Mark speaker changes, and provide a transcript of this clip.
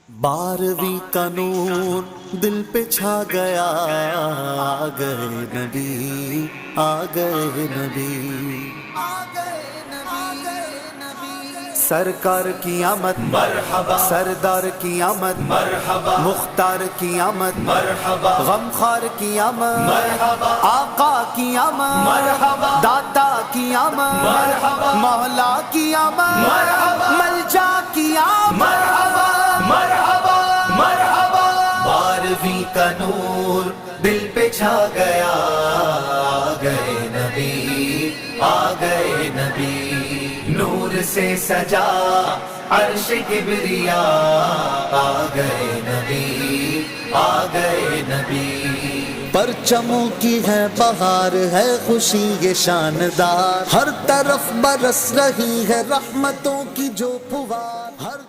Speaker 1: 12ویں کا نور دل پہ چھا گیا، آ گئے نبی، آ گئے نبی، سرکار کی آمد مرحبا، سردار کی آمد مرحبا، مختار کی آمد مرحبا، غمخوار کی آمد مرحبا، آقا کی آمد مرحبا، داتا کی آمد مرحبا، مولا کی آمد مرحبا، ملجا کی آمد مرحبا مرحبا مرحبا۔ 12ویں کا نور دل پہ چھا گیا، آ گئے نبی، آ گئے نبی، نور سے سجا عرش کبریا، آ گئے نبی، آ گئے نبی، پرچموں کی ہے بہار، ہے خوشی یہ شاندار، ہر طرف برس رہی ہے رحمتوں کی جو پھوار، ہر